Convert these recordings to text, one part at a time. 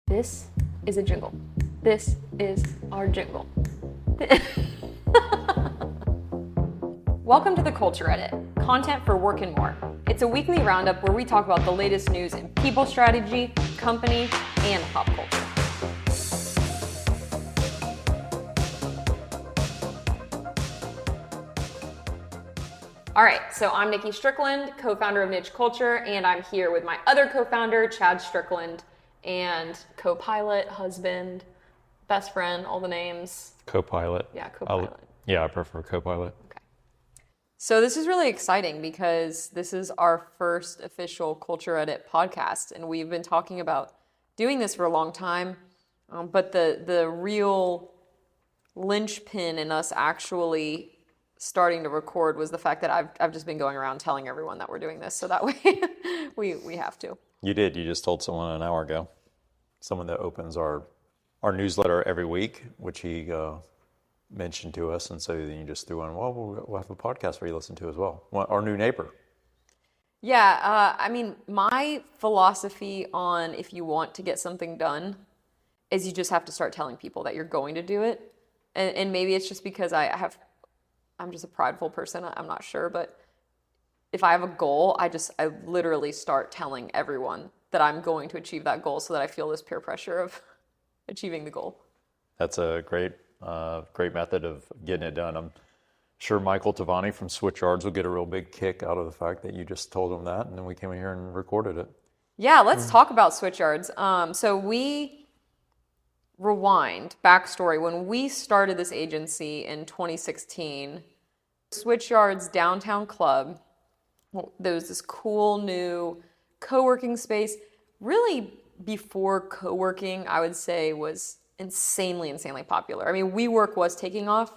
This is a jingle. This is our jingle. Welcome to the Culture Edit, content for work and more. It's a weekly roundup where we talk about the latest news in people strategy, company, and pop culture. All right, so I'm Nikki Strickland, co-founder of Niche Culture, and I'm here with my other co-founder, Chad Strickland, and co-pilot, husband, best friend, all the names. Co-pilot. Yeah, co-pilot. I prefer co-pilot. Okay. So this is really exciting because this is our first official Culture Edit podcast, and we've been talking about doing this for a long time, but the real linchpin in us actually starting to record was the fact that I've just been going around telling everyone that we're doing this, so that way we have to. You did. You just told someone an hour ago. Someone that opens our newsletter every week, which he mentioned to us, and so then you just threw in, well, we'll have a podcast for you to listen to as well. Our new neighbor. Yeah, I mean, my philosophy on if you want to get something done is you just have to start telling people that you're going to do it. And maybe it's just because I'm just a prideful person, I'm not sure, but if I have a goal, I literally start telling everyone that I'm going to achieve that goal so that I feel this peer pressure of achieving the goal. That's a great method of getting it done. I'm sure Michael Tavani from Switchyards will get a real big kick out of the fact that you just told him that, and then we came in here and recorded it. Yeah, let's talk about Switchyards. So we rewind, backstory. When we started this agency in 2016, Switchyards Downtown Club, there was this cool new co-working space. Really, before co-working, I would say, was insanely popular. I mean, WeWork was taking off,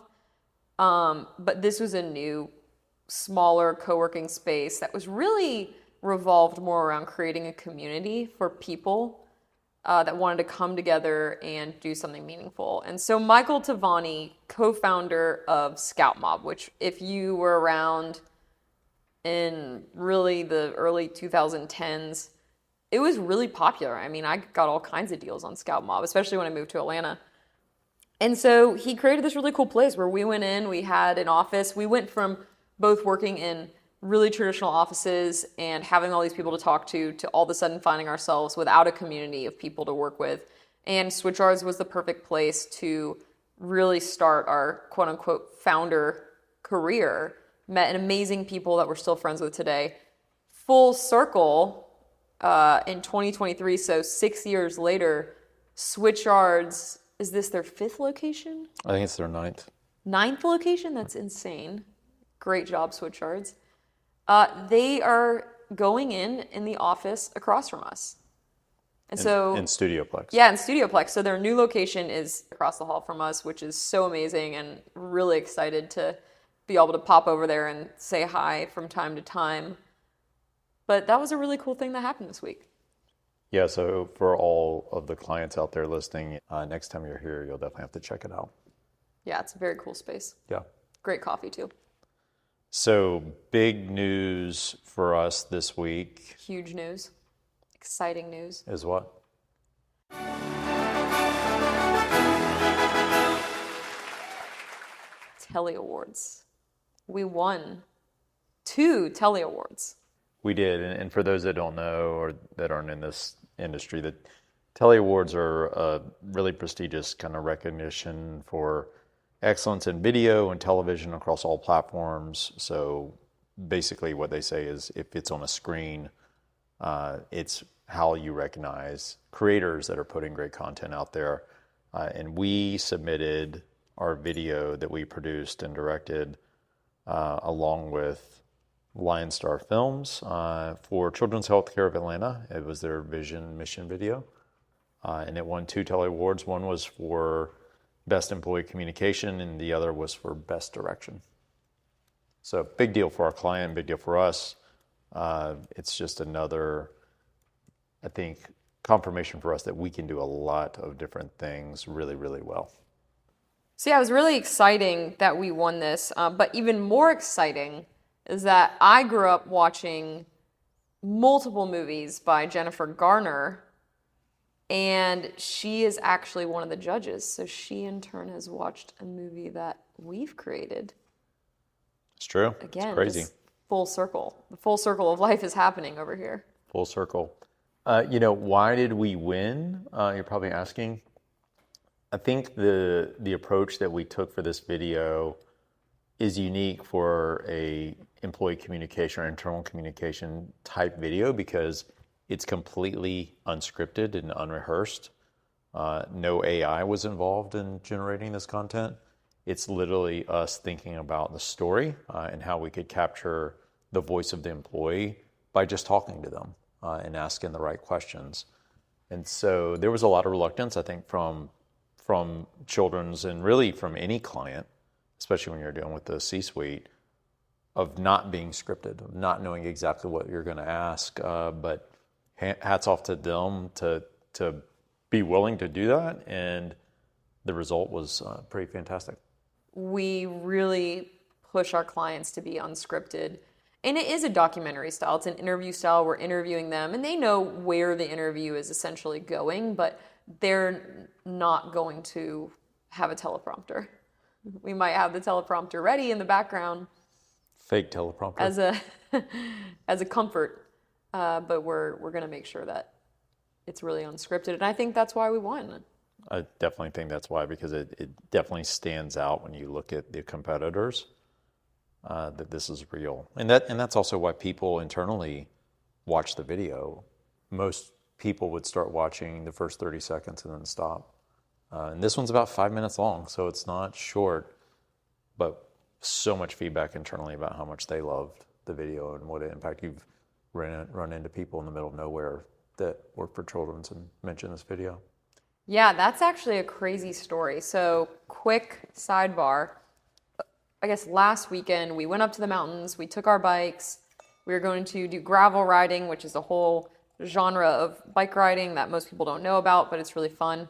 but this was a new, smaller co-working space that was really revolved more around creating a community for people that wanted to come together and do something meaningful. And so Michael Tavani, co-founder of Scout Mob, which if you were around in really the early 2010s, it was really popular. I mean, I got all kinds of deals on Scout Mob, especially when I moved to Atlanta. And so he created this really cool place where we went in, we had an office. We went from both working in really traditional offices and having all these people to talk to all of a sudden finding ourselves without a community of people to work with. And Switchyards was the perfect place to really start our quote-unquote founder career. Met amazing people that we're still friends with today. Full circle in 2023, so 6 years later, Switchyards, is this their 5th location? I think it's their 9th. 9th location? That's insane. Great job, Switchyards. They are going in the office across from us. And so in Studioplex. Yeah, in Studioplex. So their new location is across the hall from us, which is so amazing, and really excited to be able to pop over there and say hi from time to time. But that was a really cool thing that happened this week. Yeah, so for all of the clients out there listening, next time you're here, you'll definitely have to check it out. Yeah, it's a very cool space. Yeah. Great coffee, too. So big news for us this week. Huge news. Exciting news. Is what? Telly Awards. We won 2 Telly Awards. We did, and for those that don't know or that aren't in this industry, the Telly Awards are a really prestigious kind of recognition for excellence in video and television across all platforms. So basically what they say is if it's on a screen, it's how you recognize creators that are putting great content out there. And we submitted our video that we produced and directed along with Lion Star Films for Children's Healthcare of Atlanta. It was their vision mission video. And it won 2 Telly Awards. One was for Best Employee Communication, and the other was for Best Direction. So big deal for our client, big deal for us. It's just another, I think, confirmation for us that we can do a lot of different things really, really well. So yeah, it was really exciting that we won this, but even more exciting is that I grew up watching multiple movies by Jennifer Garner And she is actually one of the judges. So she, in turn, has watched a movie that we've created. It's true. Again, it's crazy. just full circle. The full circle of life is happening over here. Full circle. Why did we win? You're probably asking. I think the approach that we took for this video is unique for a employee communication or internal communication type video because it's completely unscripted and unrehearsed. No AI was involved in generating this content. It's literally us thinking about the story and how we could capture the voice of the employee by just talking to them and asking the right questions. And so there was a lot of reluctance, I think, from children's and really from any client, especially when you're dealing with the C-suite, of not being scripted, of not knowing exactly what you're going to ask. But hats off to them to be willing to do that, and the result was pretty fantastic. We really push our clients to be unscripted. And it is a documentary style. It's an interview style. We're interviewing them, and they know where the interview is essentially going, but they're not going to have a teleprompter. We might have the teleprompter ready in the background. Fake teleprompter. As a comfort. But we're going to make sure that it's really unscripted. And I think that's why we won. I definitely think that's why, because it definitely stands out when you look at the competitors, that this is real. And that's also why people internally watch the video. Most people would start watching the first 30 seconds and then stop. And this one's about 5 minutes long, so it's not short, but so much feedback internally about how much they loved the video and what it impacted. You've run into people in the middle of nowhere that work for children's and mention this video. Yeah, that's actually a crazy story. So, quick sidebar. I guess last weekend we went up to the mountains, we took our bikes, we were going to do gravel riding, which is a whole genre of bike riding that most people don't know about, but it's really fun.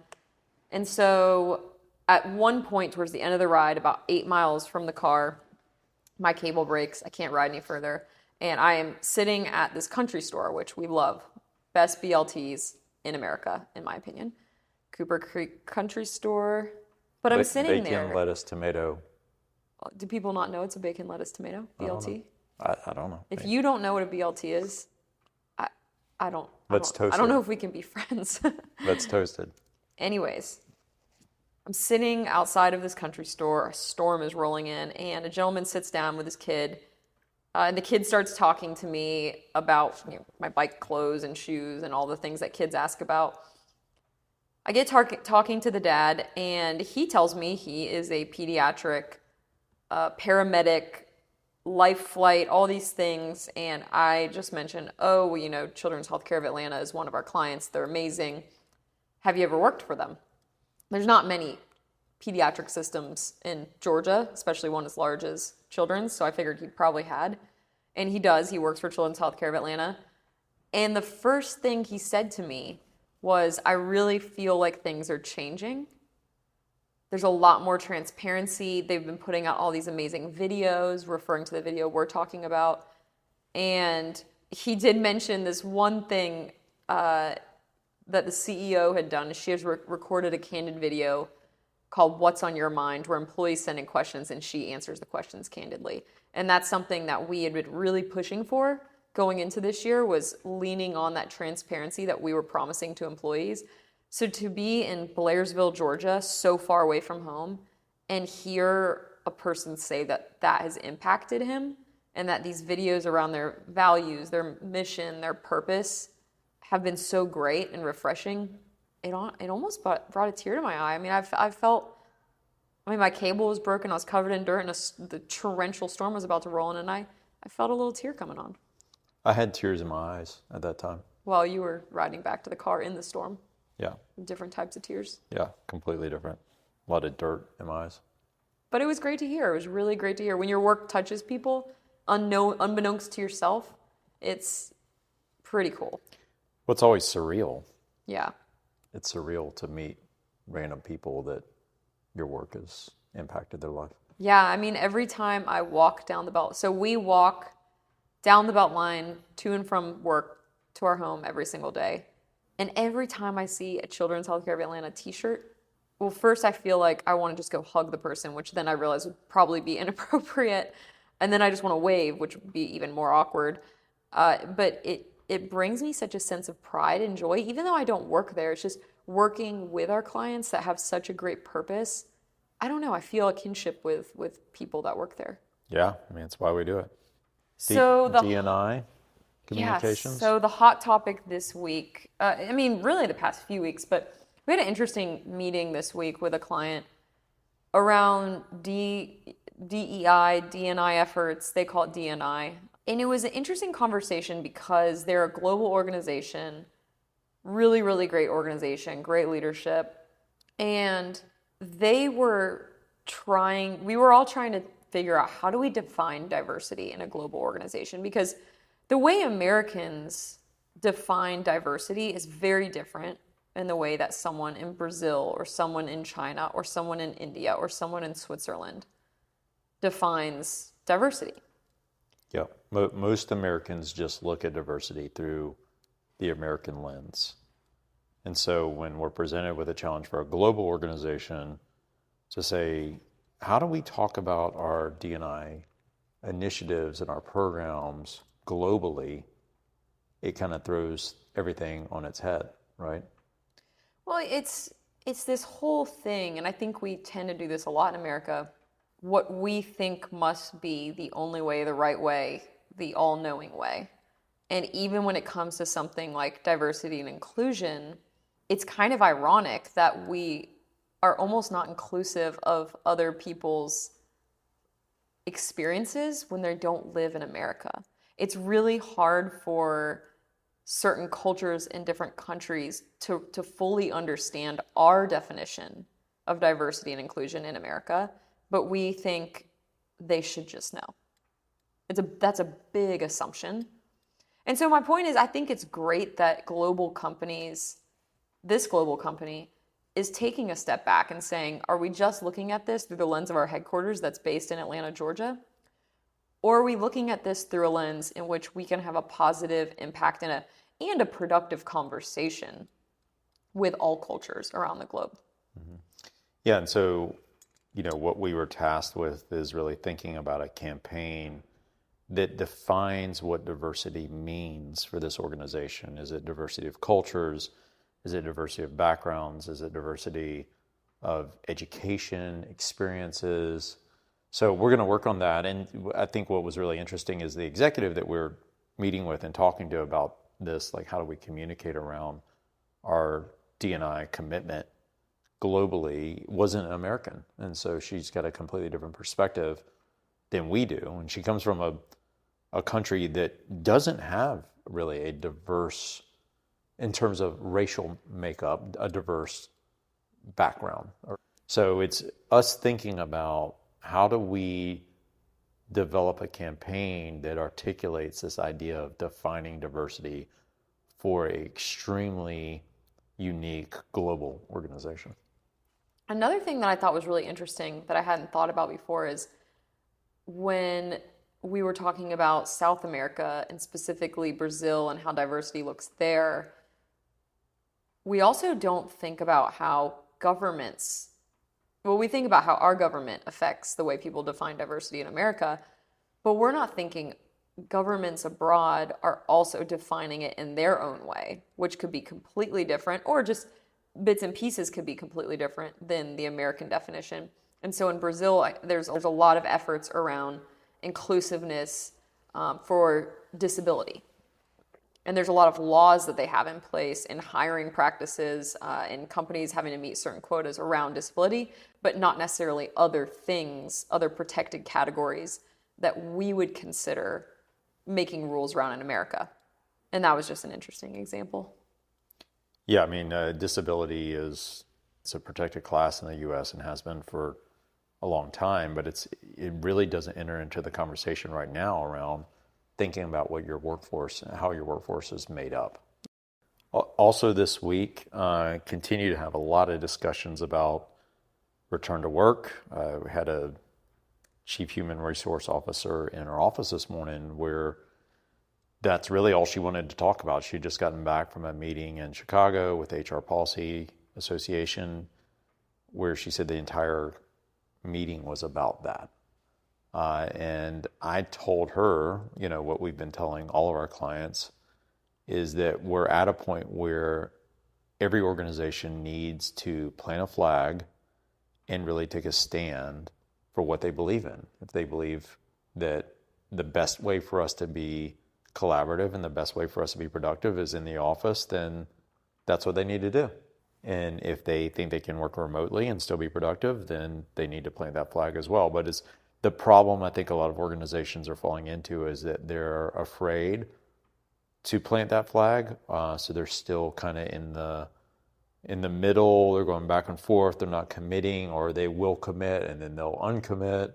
And so at one point towards the end of the ride, about 8 miles from the car, my cable breaks. I can't ride any further. And I am sitting at this country store, which we love. Best BLTs in America, in my opinion. Cooper Creek Country Store. But I'm sitting there. Bacon, lettuce, tomato. Do people not know it's a bacon, lettuce, tomato BLT? I don't know. If you don't know what a BLT is, I don't. Let's toast it. I don't know if we can be friends. Let's toast it. Anyways, I'm sitting outside of this country store. A storm is rolling in, and a gentleman sits down with his kid. And the kid starts talking to me about my bike clothes and shoes and all the things that kids ask about. I get talking to the dad, and he tells me he is a pediatric paramedic, life flight, all these things. And I just mentioned, Children's Healthcare of Atlanta is one of our clients. They're amazing. Have you ever worked for them? There's not many pediatric systems in Georgia, especially one as large as Children's, so I figured he probably had. And he does. He works for Children's Healthcare of Atlanta. And the first thing he said to me was, I really feel like things are changing. There's a lot more transparency. They've been putting out all these amazing videos, referring to the video we're talking about. And he did mention this one thing that the CEO had done. She has recorded a candid video called What's on Your Mind, where employees send in questions and she answers the questions candidly. And that's something that we had been really pushing for going into this year, was leaning on that transparency that we were promising to employees. So to be in Blairsville, Georgia, so far away from home, and hear a person say that that has impacted him, and that these videos around their values, their mission, their purpose have been so great and refreshing, it almost brought a tear to my eye. I mean, I felt, my cable was broken, I was covered in dirt, and the torrential storm was about to roll in, and I felt a little tear coming on. I had tears in my eyes at that time. While you were riding back to the car in the storm. Yeah. Different types of tears. Yeah, completely different. A lot of dirt in my eyes. But it was great to hear. It was really great to hear. When your work touches people, unbeknownst to yourself, it's pretty cool. Well, it's always surreal. Yeah. It's surreal to meet random people that your work has impacted their life. Yeah, I mean, every time I walk down the belt, so we walk down the belt line to and from work to our home every single day. And every time I see a Children's Healthcare of Atlanta t-shirt, well, first I feel like I want to just go hug the person, which then I realize would probably be inappropriate. And then I just want to wave, which would be even more awkward. But it brings me such a sense of pride and joy, even though I don't work there. It's just working with our clients that have such a great purpose. I don't know. I feel a kinship with people that work there. Yeah, I mean, that's why we do it. So the D&I communications. Yes. So the hot topic this week, I mean, really the past few weeks, but we had an interesting meeting this week with a client around DEI, D&I efforts. They call it D&I. And it was an interesting conversation because they're a global organization, really, really great organization, great leadership. And we were all trying to figure out, how do we define diversity in a global organization? Because the way Americans define diversity is very different in the way that someone in Brazil or someone in China or someone in India or someone in Switzerland defines diversity. Yeah, most Americans just look at diversity through the American lens. And so when we're presented with a challenge for a global organization to say, how do we talk about our D&I initiatives and our programs globally, it kind of throws everything on its head, right? Well, it's this whole thing, and I think we tend to do this a lot in America, what we think must be the only way, the right way, the all-knowing way. And even when it comes to something like diversity and inclusion, it's kind of ironic that we are almost not inclusive of other people's experiences when they don't live in America. It's really hard for certain cultures in different countries to fully understand our definition of diversity and inclusion in America, but we think they should just know. That's a big assumption. And so my point is, I think it's great that this global company is taking a step back and saying, are we just looking at this through the lens of our headquarters that's based in Atlanta, Georgia? Or are we looking at this through a lens in which we can have a positive impact and a productive conversation with all cultures around the globe? Mm-hmm. Yeah, and so, what we were tasked with is really thinking about a campaign that defines what diversity means for this organization. Is it diversity of cultures? Is it diversity of backgrounds? Is it diversity of education, experiences? So we're going to work on that. And I think what was really interesting is the executive that we're meeting with and talking to about this, like how do we communicate around our D&I commitment globally, wasn't an American. And so she's got a completely different perspective than we do. And she comes from a country that doesn't have really a diverse, in terms of racial makeup, a diverse background. So it's us thinking about, how do we develop a campaign that articulates this idea of defining diversity for an extremely unique global organization? Another thing that I thought was really interesting that I hadn't thought about before is when we were talking about South America and specifically Brazil and how diversity looks there, we also don't think about how we think about how our government affects the way people define diversity in America, but we're not thinking governments abroad are also defining it in their own way, which could be completely different, or just bits and pieces could be completely different than the American definition. And so in Brazil, there's a lot of efforts around inclusiveness for disability. And there's a lot of laws that they have in place in hiring practices and companies having to meet certain quotas around disability, but not necessarily other things, other protected categories that we would consider making rules around in America. And that was just an interesting example. Yeah, I mean, disability it's a protected class in the U.S. and has been for a long time, but it really doesn't enter into the conversation right now around thinking about what your workforce and how your workforce is made up. Also this week, continue to have a lot of discussions about return to work. We had a chief human resource officer in our office this morning where that's really all she wanted to talk about. She'd just gotten back from a meeting in Chicago with the HR Policy Association where she said the entire meeting was about that. And I told her, what we've been telling all of our clients is that we're at a point where every organization needs to plant a flag and really take a stand for what they believe in. If they believe that the best way for us to be collaborative and the best way for us to be productive is in the office, then that's what they need to do. And if they think they can work remotely and still be productive, then they need to plant that flag as well. But it's the problem I think a lot of organizations are falling into is that they're afraid to plant that flag. So they're still kind of in the middle. They're going back and forth. They're not committing, or they will commit and then they'll uncommit.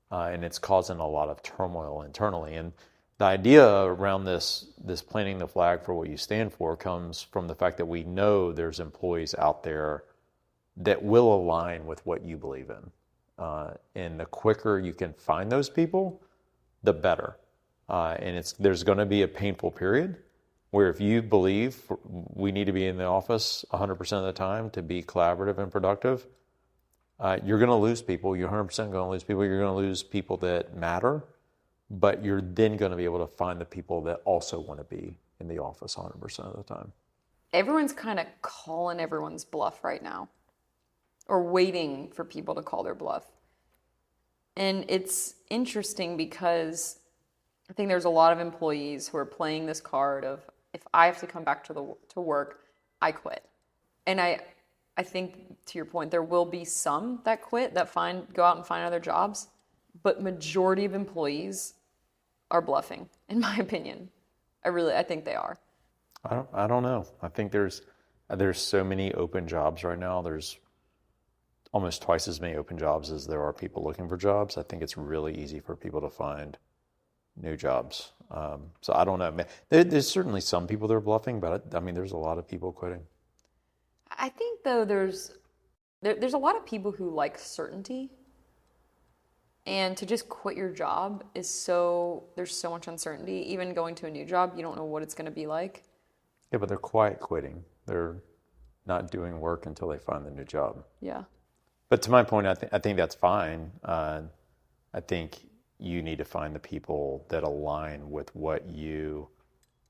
And it's causing a lot of turmoil internally. And the idea around this planting the flag for what you stand for comes from the fact that we know there's employees out there that will align with what you believe in. And the quicker you can find those people, the better. And there's going to be a painful period where if you believe we need to be in the office 100% of the time to be collaborative and productive, you're going to lose people. You're 100% going to lose people. You're going to lose people that matter. But you're then going to be able to find the people that also want to be in the office 100% of the time. Everyone's kind of calling everyone's bluff right now, or waiting for people to call their bluff. And it's interesting because I think there's a lot of employees who are playing this card of, if I have to come back to work, I quit. And I think, to your point, there will be some that quit, that go out and find other jobs. But majority of employees are bluffing, in my opinion. I think they are. I don't know. I think there's so many open jobs right now. There's almost twice as many open jobs as there are people looking for jobs. I think it's really easy for people to find new jobs. So I don't know. There's certainly some people that are bluffing, but there's a lot of people quitting. I think though there's a lot of people who like certainty. And to just quit your job there's so much uncertainty. Even going to a new job, you don't know what it's going to be like. Yeah, but they're quiet quitting. They're not doing work until they find the new job. Yeah. But to my point, I think that's fine. I think you need to find the people that align with what you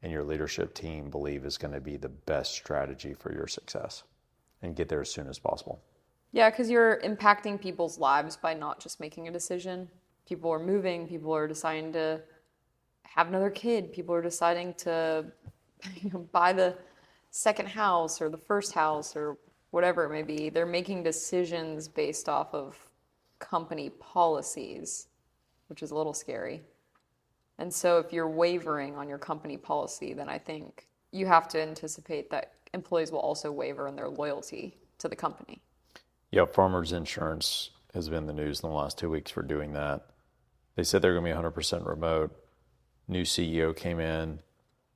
and your leadership team believe is going to be the best strategy for your success, and get there as soon as possible. Yeah, because you're impacting people's lives by not just making a decision. People are moving. People are deciding to have another kid. People are deciding to buy the second house or the first house or whatever it may be. They're making decisions based off of company policies, which is a little scary. And so if you're wavering on your company policy, then I think you have to anticipate that employees will also waver in their loyalty to the company. Yeah, Farmers Insurance has been in the news in the last 2 weeks for doing that. They said they're going to be 100% remote. New CEO came in,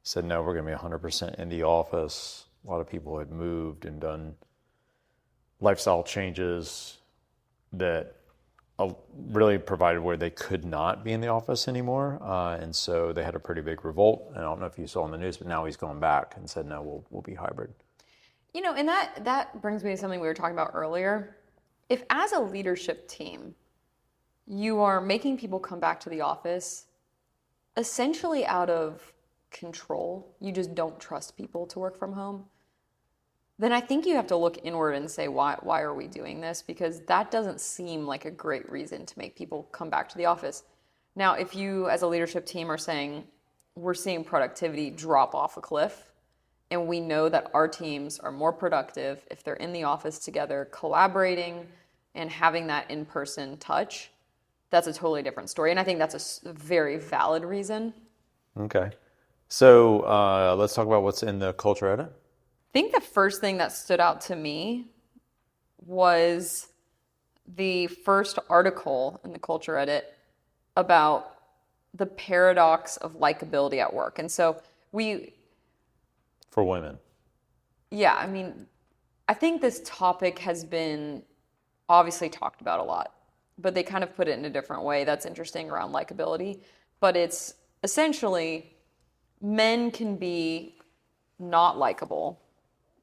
said, no, we're going to be 100% in the office. A lot of people had moved and done lifestyle changes that really provided where they could not be in the office anymore. And so they had a pretty big revolt. And I don't know if you saw in the news, but now he's going back and said, no, we'll be hybrid. And that brings me to something we were talking about earlier. If as a leadership team, you are making people come back to the office essentially out of control, you just don't trust people to work from home, then I think you have to look inward and say, why are we doing this? Because that doesn't seem like a great reason to make people come back to the office. Now, if you as a leadership team are saying, we're seeing productivity drop off a cliff, and we know that our teams are more productive if they're in the office together, collaborating and having that in-person touch, that's a totally different story. And I think that's a very valid reason. Okay. So let's talk about what's in the culture edit. I think the first thing that stood out to me was the first article in the culture edit about the paradox of likability at work. And so for women. Yeah, I think this topic has been obviously talked about a lot, but they kind of put it in a different way that's interesting around likability. But it's essentially, men can be not likable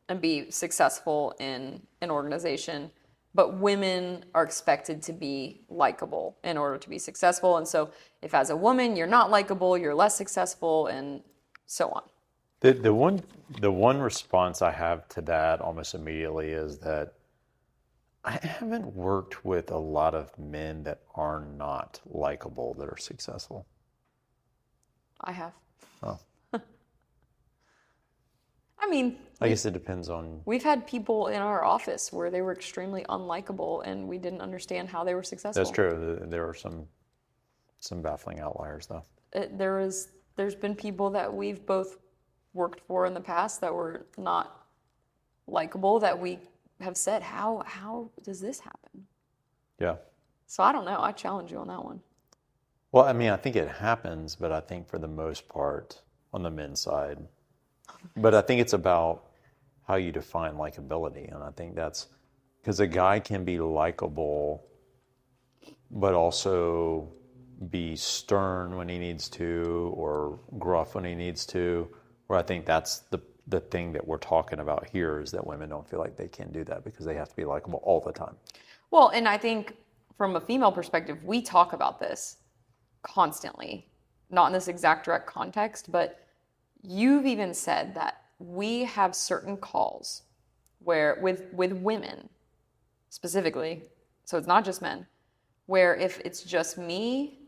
and be successful in an organization, but women are expected to be likable in order to be successful. And so if as a woman you're not likable, you're less successful, and so on. The one response I have to that almost immediately is that I haven't worked with a lot of men that are not likable that are successful. I have. Oh, I mean, I guess it depends on. we've had people in our office where they were extremely unlikable and we didn't understand how they were successful. That's true. There are some baffling outliers though. There's been people that we've both worked for in the past that were not likable that we have said, how does this happen? Yeah. So I don't know. I challenge you on that one. Well, I mean, I think it happens, but I think for the most part on the men's side. But I think it's about how you define likability. And I think that's because a guy can be likable, but also be stern when he needs to or gruff when he needs to. Where I think that's the thing that we're talking about here is that women don't feel like they can do that because they have to be likable all the time. Well, and I think from a female perspective, we talk about this constantly, not in this exact direct context, but you've even said that we have certain calls where with women specifically, so it's not just men, where if it's just me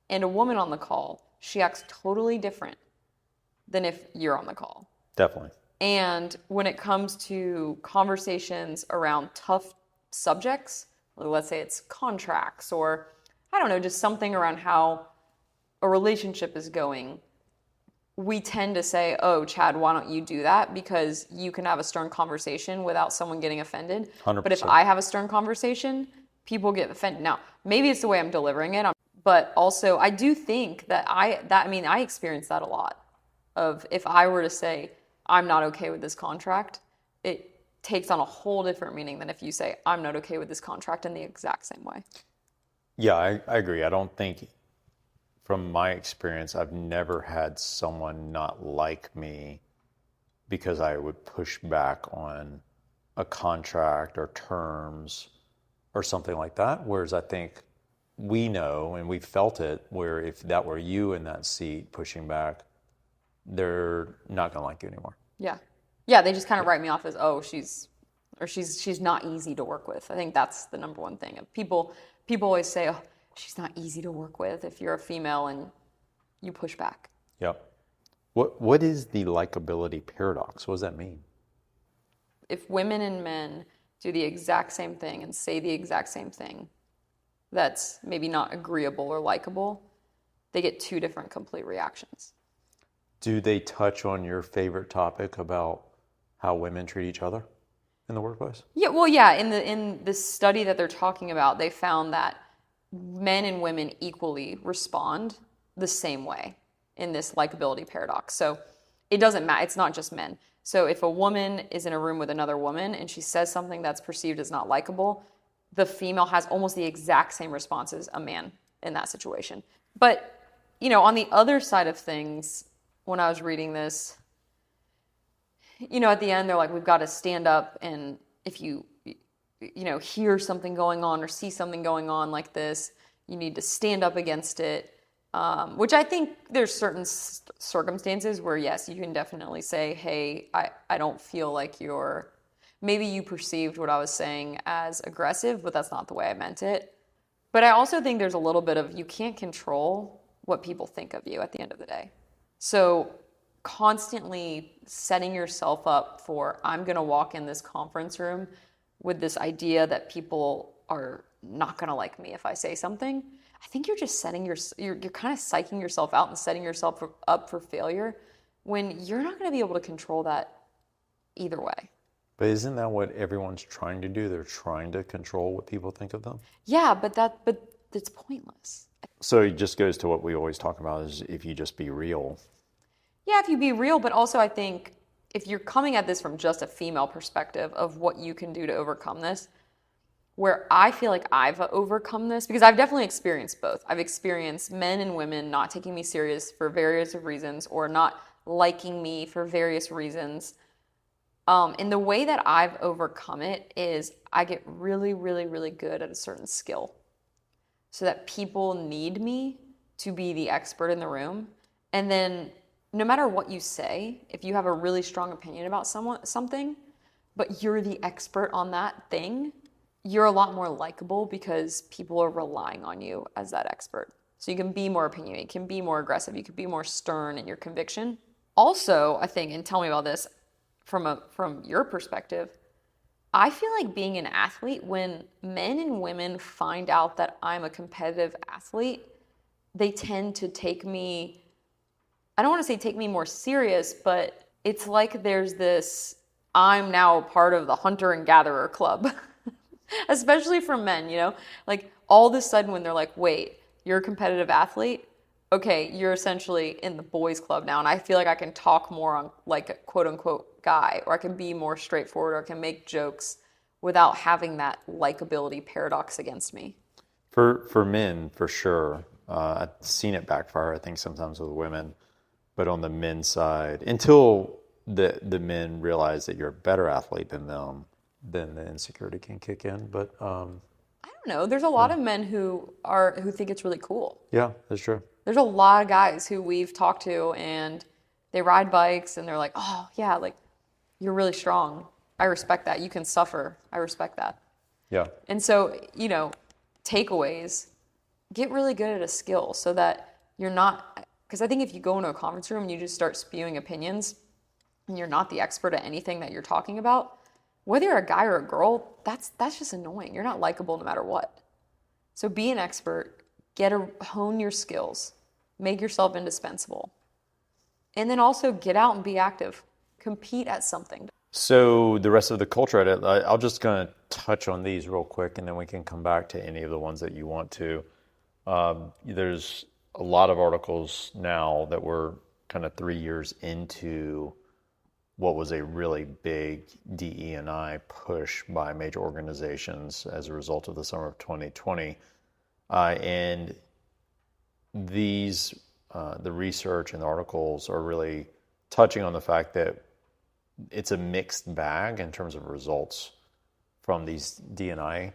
and a woman on the call, she acts totally different than if you're on the call. Definitely. And when it comes to conversations around tough subjects, let's say it's contracts or, I don't know, just something around how a relationship is going, we tend to say, oh, Chad, why don't you do that? Because you can have a stern conversation without someone getting offended. 100%. But if I have a stern conversation, people get offended. Now, maybe it's the way I'm delivering it, but also I do think that I experience that a lot. Of if I were to say, I'm not okay with this contract, it takes on a whole different meaning than if you say, I'm not okay with this contract in the exact same way. Yeah, I agree. I don't think, from my experience, I've never had someone not like me because I would push back on a contract or terms or something like that. Whereas I think we know, and we've felt it, where if that were you in that seat pushing back, they're not going to like you anymore. Yeah. Yeah, they just kind of write me off as, oh, she's not easy to work with. I think that's the number one thing. People always say, oh, she's not easy to work with if you're a female and you push back. Yep. What is the likability paradox? What does that mean? If women and men do the exact same thing and say the exact same thing that's maybe not agreeable or likable, they get two different complete reactions. Do they touch on your favorite topic about how women treat each other in the workplace? Yeah, well, yeah. In the study that they're talking about, they found that men and women equally respond the same way in this likability paradox. So it doesn't matter. It's not just men. So if a woman is in a room with another woman and she says something that's perceived as not likable, the female has almost the exact same response as a man in that situation. But, on the other side of things, when I was reading this, at the end, they're like, we've got to stand up, and if you hear something going on or see something going on like this, you need to stand up against it, which I think there's certain circumstances where, yes, you can definitely say, hey, I don't feel like maybe you perceived what I was saying as aggressive, but that's not the way I meant it. But I also think there's a little bit of, you can't control what people think of you at the end of the day. So constantly setting yourself up for, I'm going to walk in this conference room with this idea that people are not going to like me if I say something. I think you're just you're kind of psyching yourself out and setting yourself up for failure when you're not going to be able to control that either way. But isn't that what everyone's trying to do? They're trying to control what people think of them? Yeah, but it's pointless. So it just goes to what we always talk about is if you just be real. Yeah, if you be real, but also I think if you're coming at this from just a female perspective of what you can do to overcome this, where I feel like I've overcome this, because I've definitely experienced both. I've experienced men and women not taking me serious for various reasons, or not liking me for various reasons. And the way that I've overcome it is I get really, really, really good at a certain skill, so that people need me to be the expert in the room. And then no matter what you say, if you have a really strong opinion about something, but you're the expert on that thing, you're a lot more likable, because people are relying on you as that expert. So you can be more opinionated, you can be more aggressive, you can be more stern in your conviction. Also, I think, and tell me about this from your perspective, I feel like being an athlete, when men and women find out that I'm a competitive athlete, they tend to take me, I don't want to say take me more serious, but it's like there's this, I'm now a part of the hunter and gatherer club, especially for men, you know? Like all of a sudden when they're like, wait, you're a competitive athlete? Okay, you're essentially in the boys club now. And I feel like I can talk more on like a quote unquote guy, or I can be more straightforward, or I can make jokes without having that likability paradox against me. For men, for sure. I've seen it backfire, I think, sometimes with women. But on the men's side, until the men realize that you're a better athlete than them, then the insecurity can kick in. But I don't know. There's a lot of men who think it's really cool. yeah, that's true. There's a lot of guys who we've talked to, and they ride bikes and they're like, oh yeah, like you're really strong. I respect that. You can suffer. I respect that. Yeah. And so, you know, takeaways, get really good at a skill so that you're not, because I think if you go into a conference room and you just start spewing opinions and you're not the expert at anything that you're talking about, whether you're a guy or a girl, that's just annoying. You're not likable no matter what. So be an expert, hone your skills, make yourself indispensable. And then also get out and be active. Compete at something. So the rest of the culture edit, I'll just kind of touch on these real quick, and then we can come back to any of the ones that you want to. There's a lot of articles now that were kind of 3 years into what was a really big DE&I push by major organizations as a result of the summer of 2020. And these, the research and the articles are really touching on the fact that it's a mixed bag in terms of results from these D&I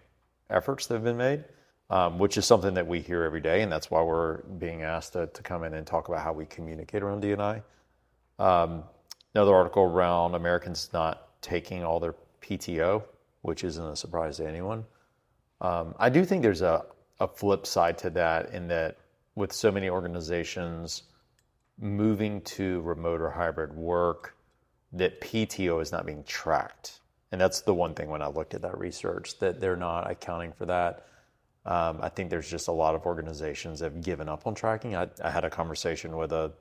efforts that have been made, which is something that we hear every day, and that's why we're being asked to come in and talk about how we communicate around D&I. Another article around Americans not taking all their PTO, which isn't a surprise to anyone. I do think there's a flip side to that, in that with so many organizations moving to remote or hybrid work, that PTO is not being tracked. And that's the one thing when I looked at that research, that they're not accounting for that. I think there's just a lot of organizations that have given up on tracking. I had a conversation with a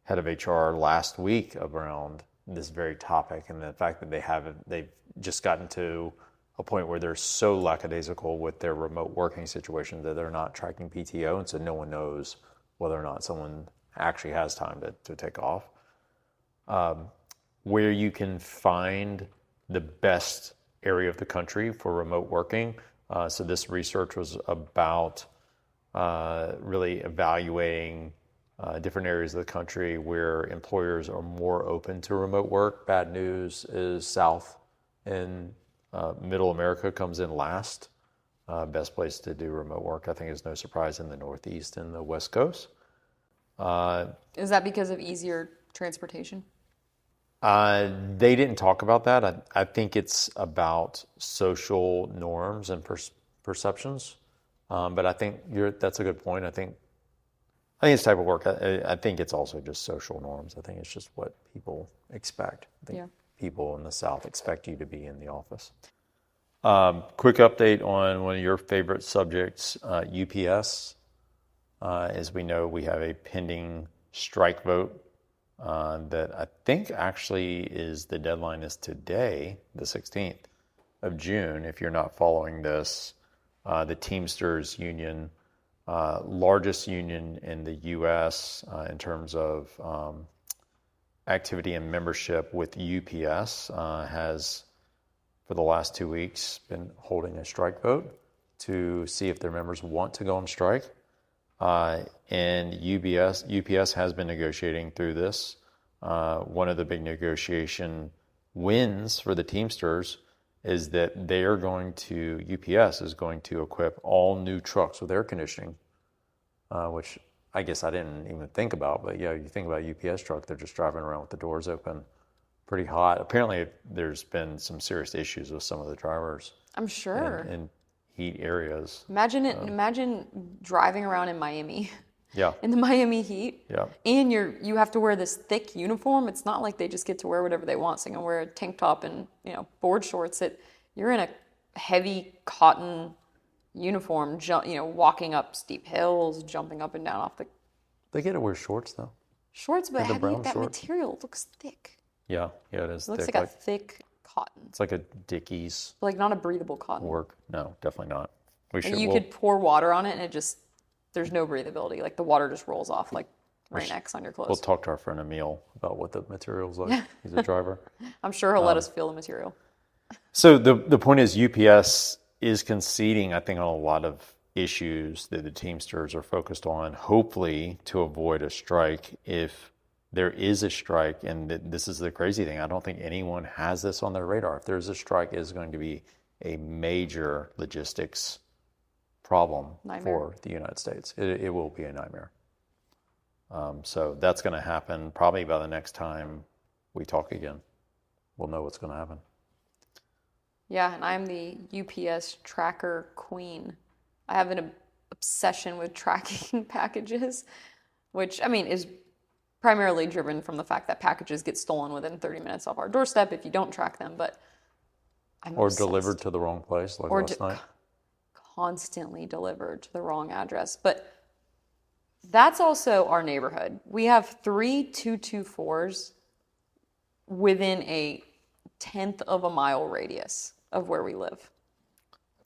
head of HR last week around this very topic, and the fact that they've just gotten to a point where they're so lackadaisical with their remote working situation that they're not tracking PTO, and so no one knows whether or not someone actually has time to take off. Where you can find the best area of the country for remote working. So this research was about really evaluating different areas of the country where employers are more open to remote work. Bad news is South and Middle America comes in last. Best place to do remote work, I think, is no surprise, in the Northeast and the West Coast. Is that because of easier transportation? They didn't talk about that. I think it's about social norms and perceptions. But I think that's a good point. I think it's type of work. I think it's also just social norms. I think it's just what people expect. I think people in the South expect you to be in the office. Quick update on one of your favorite subjects, UPS. As we know, we have a pending strike vote that I think actually the deadline is today, the 16th of June. If you're not following this, the Teamsters union, largest union in the U.S. In terms of activity and membership with UPS, has for the last 2 weeks, been holding a strike vote to see if their members want to go on strike. And UPS has been negotiating through this. One of the big negotiation wins for the Teamsters is that UPS is going to equip all new trucks with air conditioning, which I guess I didn't even think about. But yeah, you think about a UPS truck, they're just driving around with the doors open, pretty hot. Apparently, there's been some serious issues with some of the drivers. I'm sure. In heat areas. Imagine driving around in Miami. Yeah. In the Miami heat. Yeah. And you have to wear this thick uniform. It's not like they just get to wear whatever they want. So you can wear a tank top and, board shorts. You're in a heavy cotton uniform, walking up steep hills, jumping up and down off the They get to wear shorts though. Shorts, but that shorts. material looks thick. Yeah, it is. It looks like a thick cotton. It's like a Dickies. Like not a breathable cotton. Work? No, definitely not. You could pour water on it and there's no breathability. Like the water just rolls off like rain X on your clothes. We'll talk to our friend Emil about what the material's like. He's a driver. I'm sure he'll let us feel the material. So the point is UPS is conceding, I think, on a lot of issues that the Teamsters are focused on, hopefully to avoid a strike. If there is a strike, and this is the crazy thing, I don't think anyone has this on their radar. If there's a strike, it is going to be a major logistics problem for the United States. It will be a nightmare. So that's going to happen probably by the next time we talk again. We'll know what's going to happen. Yeah, and I'm the UPS tracker queen. I have an obsession with tracking packages, which, is primarily driven from the fact that packages get stolen within 30 minutes off our doorstep if you don't track them, but I'm Or obsessed. Delivered to the wrong place, like last night. Constantly delivered to the wrong address. But that's also our neighborhood. We have 3 224s within a 1/10 of a mile radius of where we live.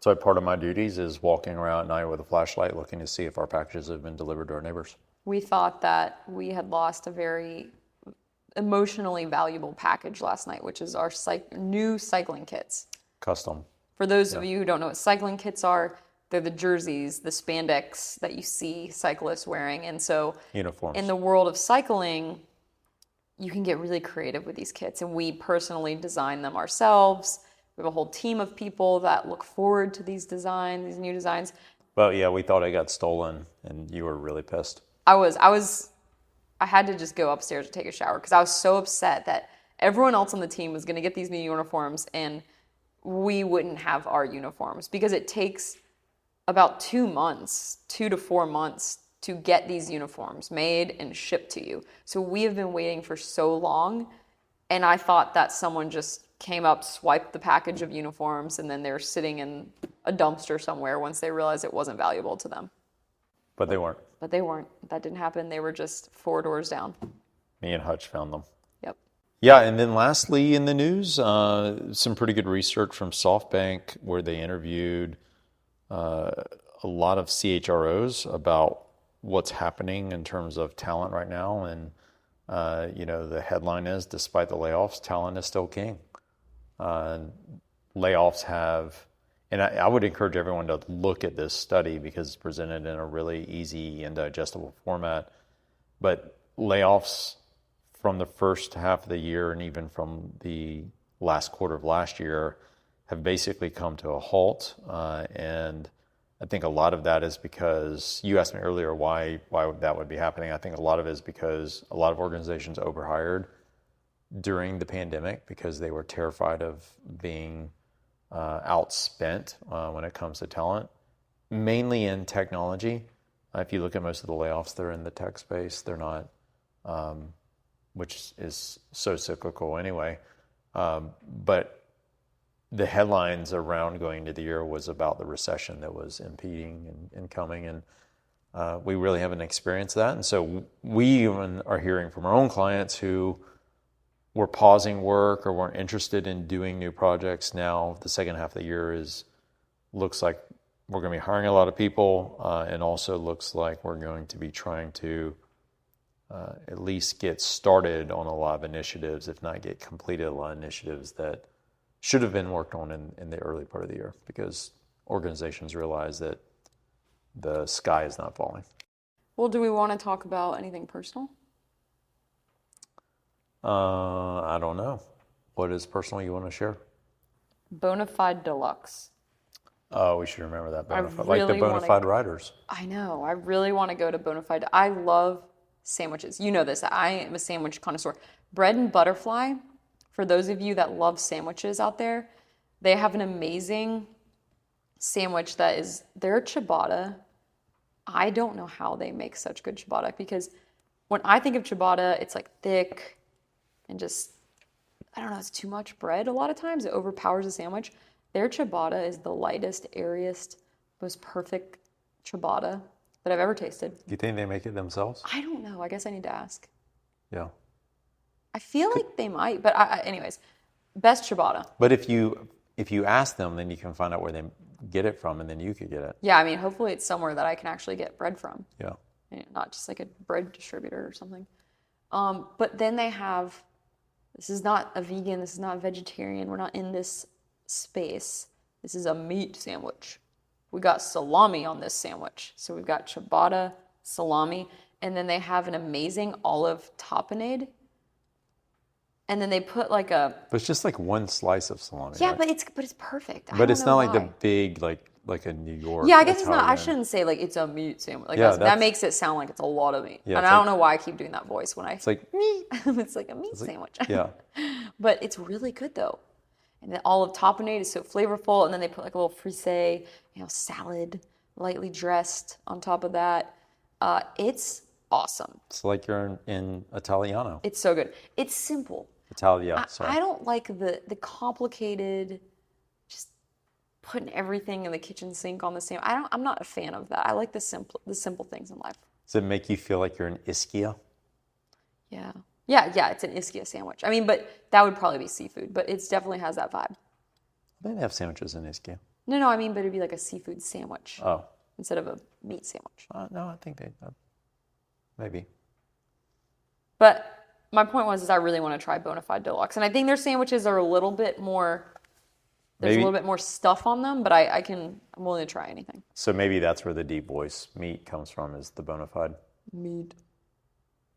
So part of my duties is walking around at night with a flashlight looking to see if our packages have been delivered to our neighbors. We thought that we had lost a very emotionally valuable package last night, which is our new cycling kits. Custom. For those of you who don't know what cycling kits are, they're the jerseys, the spandex that you see cyclists wearing. And so uniforms. In the world of cycling, you can get really creative with these kits. And we personally design them ourselves. We have a whole team of people that look forward to these new designs. Well, yeah, we thought it got stolen, and you were really pissed. I had to just go upstairs to take a shower because I was so upset that everyone else on the team was going to get these new uniforms and we wouldn't have our uniforms, because it takes about 2 to 4 months to get these uniforms made and shipped to you. So we have been waiting for so long, and I thought that someone just came up, swiped the package of uniforms, and then they're sitting in a dumpster somewhere once they realized it wasn't valuable to them. But they weren't. That didn't happen. They were just 4 doors down. Me and Hutch found them. Yep. Yeah, and then lastly in the news, some pretty good research from SoftBank where they interviewed a lot of CHROs about what's happening in terms of talent right now. And, the headline is, despite the layoffs, talent is still king. Layoffs have... And I would encourage everyone to look at this study because it's presented in a really easy and digestible format. But layoffs from the first half of the year and even from the last quarter of last year have basically come to a halt. And I think a lot of that is because, you asked me earlier why that would be happening. I think a lot of it is because a lot of organizations overhired during the pandemic because they were terrified of being outspent when it comes to talent, mainly in technology. If you look at most of the layoffs, they're in the tech space. They're not, which is so cyclical anyway. But the headlines around going into the year was about the recession that was impeding and coming, and we really haven't experienced that. And so we even are hearing from our own clients who were pausing work or weren't interested in doing new projects. Now the second half of the year looks like we're going to be hiring a lot of people, and also looks like we're going to be trying to at least get started on a lot of initiatives, if not get completed a lot of initiatives that should have been worked on in the early part of the year because organizations realize that the sky is not falling. Well, do we want to talk about anything personal? I don't know. What is personal you want to share? Bonafide Deluxe. Oh, we should remember that. Bonafide. Really like the Bonafide riders. I know. I really want to go to Bonafide. I love sandwiches. You know this. I am a sandwich connoisseur. Bread and Butterfly, for those of you that love sandwiches out there, they have an amazing sandwich that is their ciabatta. I don't know how they make such good ciabatta because when I think of ciabatta, it's like thick and just, I don't know, it's too much bread a lot of times. It overpowers the sandwich. Their ciabatta is the lightest, airiest, most perfect ciabatta that I've ever tasted. Do you think they make it themselves? I don't know. I guess I need to ask. Yeah. I feel like they might, but anyways, best ciabatta. But if you ask them, then you can find out where they get it from, and then you could get it. Yeah, I mean, hopefully it's somewhere that I can actually get bread from. Yeah. Not just like a bread distributor or something. But then they have, this is not a vegan, this is not a vegetarian, we're not in this space. This is a meat sandwich. We got salami on this sandwich. So we've got ciabatta, salami, and then they have an amazing olive tapenade. And then they put like a... But it's just like one slice of salami. Yeah, right? but it's perfect. But it's not like the big, like a New York. Yeah, I guess Italian. it's not. I shouldn't say like it's a meat sandwich. Like Yeah, that makes it sound like it's a lot of meat. Yeah, and I don't know why I keep doing that voice when I... It's like... meat. It's like a meat sandwich. Yeah. But it's really good though. And the olive tapenade is so flavorful. And then they put like a little frisee, salad, lightly dressed on top of that. It's awesome. It's like you're in Italiano. It's so good. It's simple. Italia, sorry. I don't like the complicated, just putting everything in the kitchen sink on the same. I'm not a fan of that. I like the simple things in life. Does it make you feel like you're in Ischia? Yeah. Yeah, it's an Ischia sandwich. I mean, but that would probably be seafood, but it definitely has that vibe. They have sandwiches in Ischia. No, I mean, but it'd be like a seafood sandwich. Oh. Instead of a meat sandwich. No, I think maybe. But my point was I really want to try Bonafide Deluxe. And I think their sandwiches are a little bit more, there's a little bit more stuff on them, but I'm willing to try anything. So maybe that's where the deep voice meat comes from, is the Bonafide. Meat.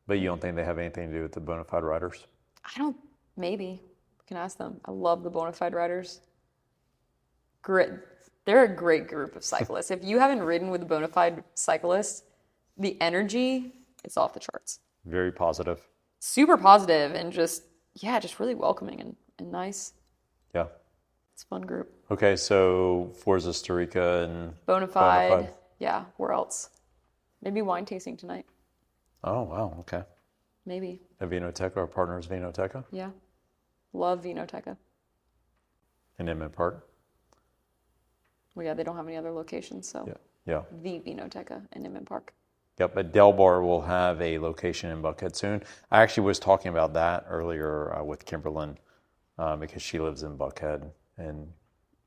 But you don't think they have anything to do with the Bonafide riders? Maybe. We can ask them. I love the Bonafide riders. Great. They're a great group of cyclists. If you haven't ridden with a Bonafide cyclist, the energy is off the charts. Very positive. Super positive and just really welcoming and nice. Yeah. It's a fun group. Okay, so Forza Storica and Bonafide. Yeah, where else? Maybe wine tasting tonight. Oh, wow, okay. Maybe. At Vinoteca, our partners Vinoteca? Yeah. Love Vinoteca. In Inman Park? Well, yeah, they don't have any other locations, so. Yeah. The Vinoteca in Inman Park. Yep, but Del Bar will have a location in Buckhead soon. I actually was talking about that earlier with Kimberlyn because she lives in Buckhead, and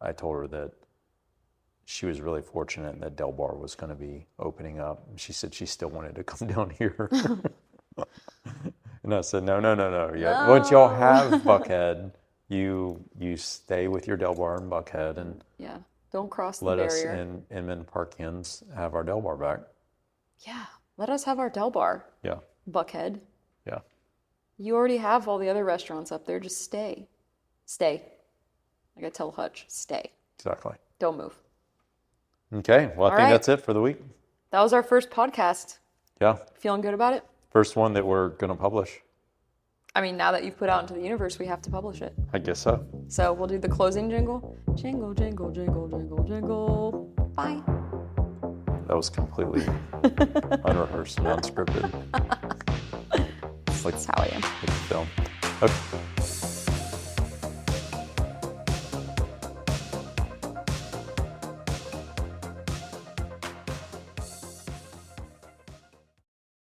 I told her that she was really fortunate that Del Bar was going to be opening up. She said she still wanted to come down here. And I said, no. Yeah. No. Once y'all have Buckhead, you stay with your Del Bar in Buckhead, and don't cross the let barrier. us in Inman Parkians have our Del Bar back. Yeah. Let us have our Del Bar. Yeah. Buckhead. Yeah. You already have all the other restaurants up there. Just stay. Stay. I gotta tell Hutch, stay. Exactly. Don't move. Okay. Well, I think that's it for the week. That was our first podcast. Yeah. Feeling good about it? First one that we're going to publish. I mean, now that you've put out into the universe, we have to publish it. I guess so. So we'll do the closing jingle. Jingle, jingle, jingle, jingle, jingle. Bye. That was completely unrehearsed and unscripted. That's how I am. Like film. Okay.